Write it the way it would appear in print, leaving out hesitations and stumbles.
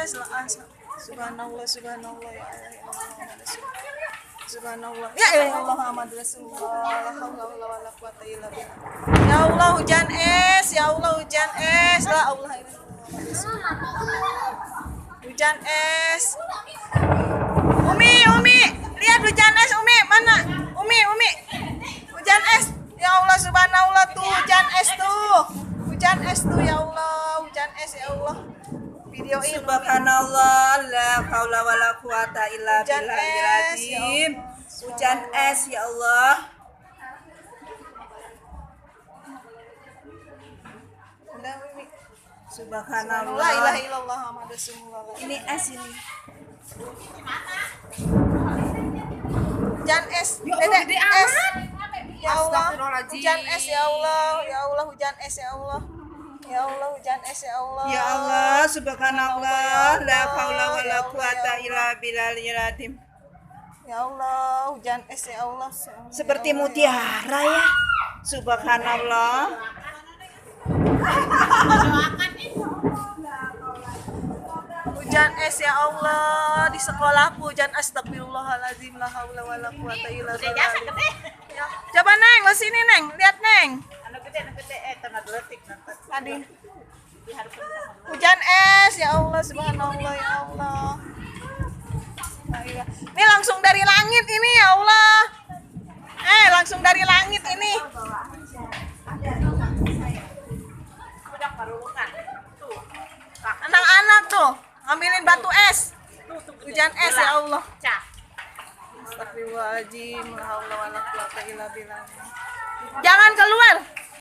es lah. Subhanallah, subhanallah ya Allah. Subhanallah. Ya Allah Muhammad Rasulullah. La haula wala quwata illa billah. Ya Allah hujan es, ya Allah hujan es. La Allah hujan es. Umi, lihat hujan es Umi, mana? Umi. Hujan es. Ya Allah subhanallah tuh hujan es tuh. Hujan es tuh ya Allah, hujan es ya Allah. Videoin Subhanallah, la haula wala quwata illa billahil azim. Hujan es ya Allah. Udah Umi. Subhanallah. La ilaha illallah Muhammad Rasulullah. Ini es ini. Hujan es. Ya Allah, Dedek gede es. amat. Ya Allah. Astagfirullahaladzim. Hujan es ya Allah. Ya Allah hujan es ya Allah. Ya Allah hujan es ya Allah. Ya Allah, subhanallah, la haula wala quwata illa billahil azim. Ya Allah, hujan es ya Allah. Seperti mutiara ya. Subhanallah. Hujan es ya Allah di sekolahku hujan astagfirullahaladzim la haula wala quwata illa billah. Ya. Coba Neng, lo sini Neng, lihat Neng. Tadi. Hujan es ya Allah subhanallah ya Allah. Ini langsung dari langit ini ya Allah. Langsung dari langit ini. Anak-anak tuh ngambilin batu es. Hujan es ya Allah. Astagfirullahaladzim. La haula wala quwata illa billah. Jangan keluar.